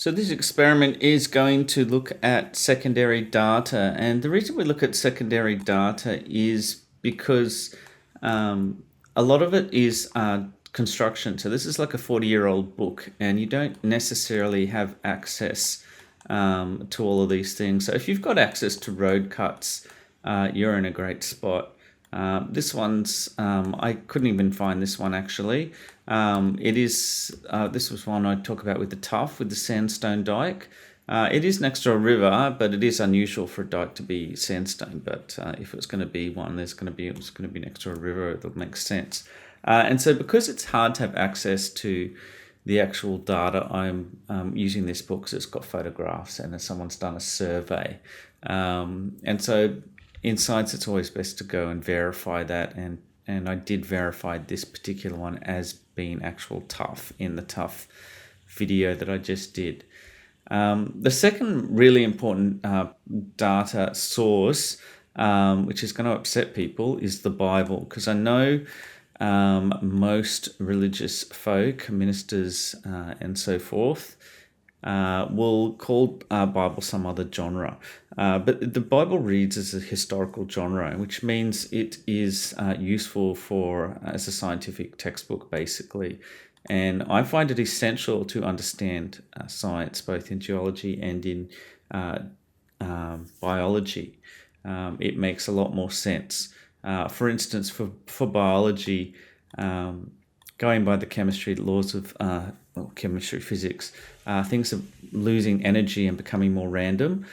So this experiment is going to look at secondary data, and the reason we look at secondary data is because a lot of it is construction. So this is like a 40-year-old book, and you don't necessarily have access to all of these things. So if you've got access to road cuts, you're in a great spot. This one's, I couldn't even find this one actually. This was one I talk about with the tuff, with the sandstone dike. It is next to a river, but it is unusual for a dike to be sandstone. But if it was going to be one, it was going to be next to a river. That makes sense. And so because it's hard to have access to the actual data, I'm using this book because it's got photographs and someone's done a survey. And so in science, it's always best to go and verify that. And I did verify this particular one as being actual tuff in the tuff video that I just did. The second really important data source, which is going to upset people, is the Bible, because I know most religious folk, ministers and so forth, will call Bible some other genre. But the Bible reads as a historical genre, which means it is useful as a scientific textbook, basically. And I find it essential to understand science, both in geology and in biology. It makes a lot more sense. For instance, for biology, going by the chemistry laws of chemistry, physics, things are losing energy and becoming more random.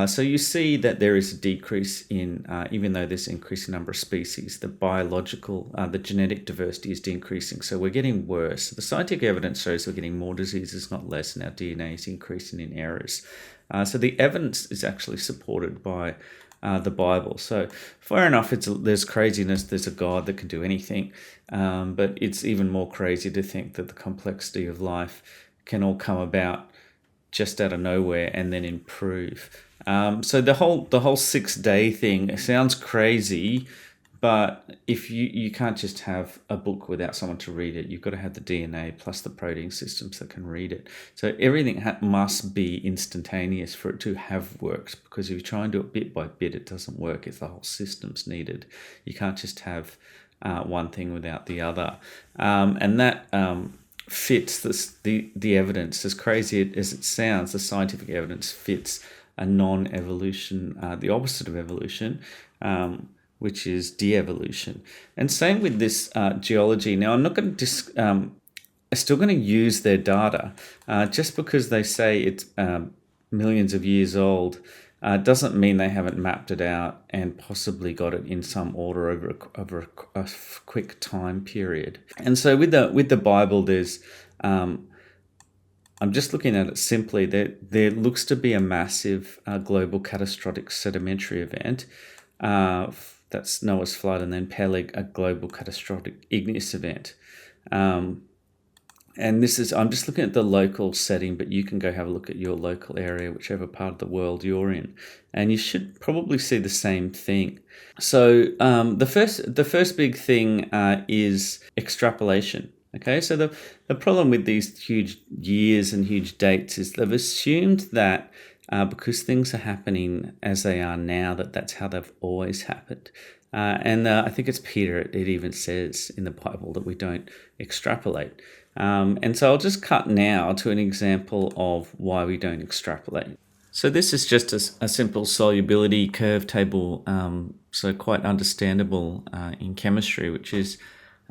So you see that there is a decrease in, even though there's an increasing number of species, the genetic diversity is decreasing. So we're getting worse. The scientific evidence shows we're getting more diseases, not less, and our DNA is increasing in errors. So the evidence is actually supported by the Bible. So fair enough, there's craziness, there's a God that can do anything, but it's even more crazy to think that the complexity of life can all come about just out of nowhere and then improve. So the whole 6-day thing sounds crazy, but if you can't just have a book without someone to read it. You've got to have the DNA plus the protein systems that can read it. So everything must be instantaneous for it to have worked, because if you try and do it bit by bit, it doesn't work. If the whole system's needed, you can't just have one thing without the other. And that fits the evidence. As crazy as it sounds, the scientific evidence fits a non-evolution, the opposite of evolution, which is de-evolution. And same with this geology. Now, I'm not going to I'm still going to use their data. Just because they say it's millions of years old doesn't mean they haven't mapped it out and possibly got it in some order over a quick time period. And so with the Bible, there's I'm just looking at it simply. There looks to be a massive global catastrophic sedimentary event. That's Noah's flood, and then Peleg, a global catastrophic igneous event. And I'm just looking at the local setting, but you can go have a look at your local area, whichever part of the world you're in, and you should probably see the same thing. So the first big thing is extrapolation. Okay, so the problem with these huge years and huge dates is they've assumed that because things are happening as they are now, that's how they've always happened. And I think it's Peter, it even says in the Bible that we don't extrapolate. And so I'll just cut now to an example of why we don't extrapolate. So this is just a simple solubility curve table, so quite understandable in chemistry, which is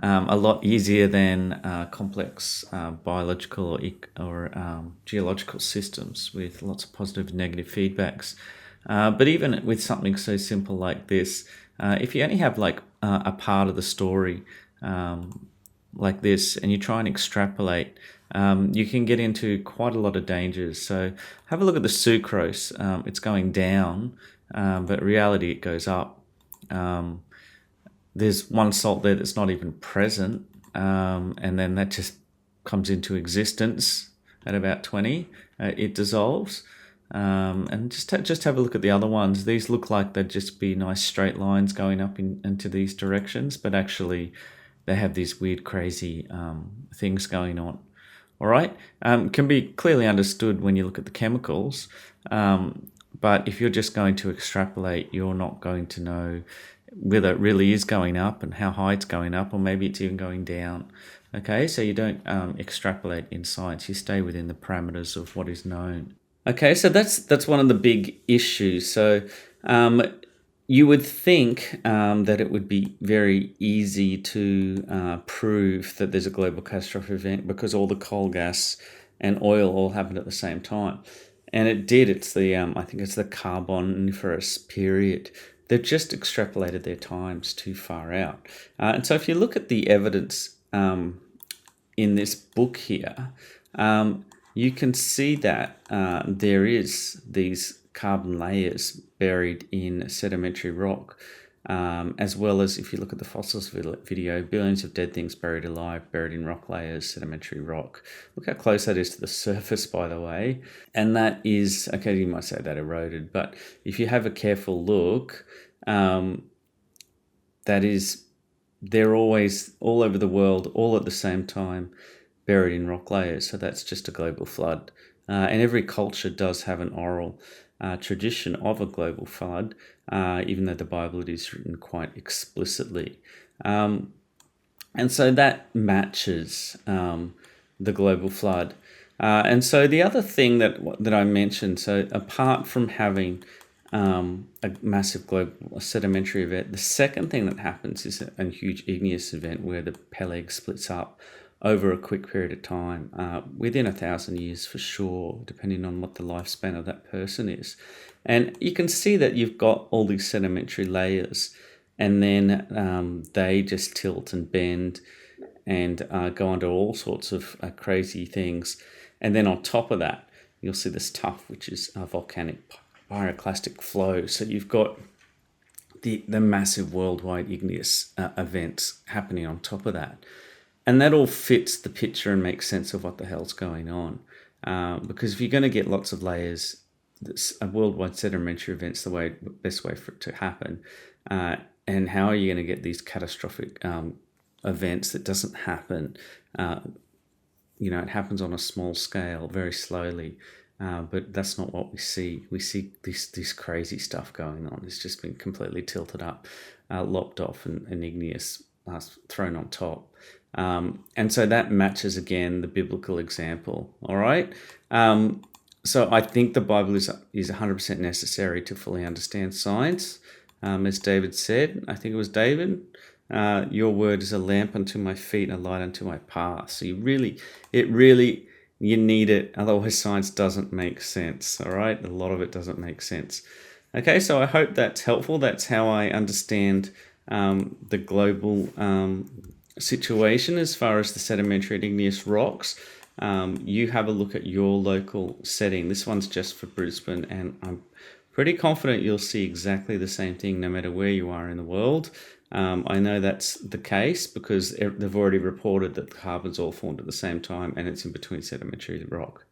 a lot easier than complex biological or geological systems with lots of positive and negative feedbacks. But even with something so simple like this, if you only have like a part of the story like this and you try and extrapolate, you can get into quite a lot of dangers. So have a look at the sucrose. It's going down, but in reality it goes up. There's one salt there that's not even present, and then that just comes into existence at about 20. It dissolves, and just have a look at the other ones. These look like they'd just be nice straight lines going up into these directions, but actually they have these weird, crazy things going on all right? Can be clearly understood when you look at the chemicals, but if you're just going to extrapolate, you're not going to know whether it really is going up and how high it's going up, or maybe it's even going down. Okay, so you don't extrapolate in science, you stay within the parameters of what is known. Okay, so that's one of the big issues. So you would think that it would be very easy to prove that there's a global catastrophic event because all the coal, gas, and oil all happened at the same time, and it did. It's the I think it's the Carboniferous period. They've just extrapolated their times too far out, and so if you look at the evidence in this book here, you can see that there is these carbon layers buried in sedimentary rock, as well as if you look at the fossils video, billions of dead things buried alive, buried in rock layers, sedimentary rock. Look how close that is to the surface, by the way. And that is, okay, you might say that eroded, but if you have a careful look, that is, they're always all over the world, all at the same time, buried in rock layers. So that's just a global flood. And every culture does have an oral tradition of a global flood, even though the Bible it is written quite explicitly. And so that matches the global flood. And so the other thing that I mentioned, so apart from having a massive global sedimentary event, the second thing that happens is a huge igneous event where the peleg splits up over a quick period of time, within 1,000 years for sure, depending on what the lifespan of that person is. And you can see that you've got all these sedimentary layers, and then they just tilt and bend and go under all sorts of crazy things. And then on top of that, you'll see this tuff, which is a volcanic pyroclastic flow. So you've got the massive worldwide igneous events happening on top of that. And that all fits the picture and makes sense of what the hell's going on. Because if you're going to get lots of layers, a worldwide sedimentary event's the best way for it to happen. And how are you going to get these catastrophic events that doesn't happen? It happens on a small scale, very slowly. But that's not what we see. We see this crazy stuff going on. It's just been completely tilted up, lopped off, and igneous thrown on top. And so that matches again the biblical example. All right. So I think the Bible is 100% necessary to fully understand science. As David said, I think it was David, your word is a lamp unto my feet and a light unto my path. So you need it. Otherwise science doesn't make sense. All right. A lot of it doesn't make sense. Okay. So I hope that's helpful. That's how I understand the global situation as far as the sedimentary and igneous rocks. You have a look at your local setting. This one's just for Brisbane, and I'm pretty confident you'll see exactly the same thing no matter where you are in the world. I know that's the case because they've already reported that the carbon's all formed at the same time and it's in between sedimentary rock.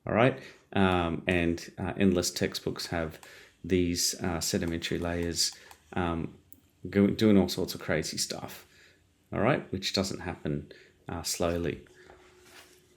All right. And endless textbooks have these sedimentary layers doing all sorts of crazy stuff. All right, which doesn't happen slowly.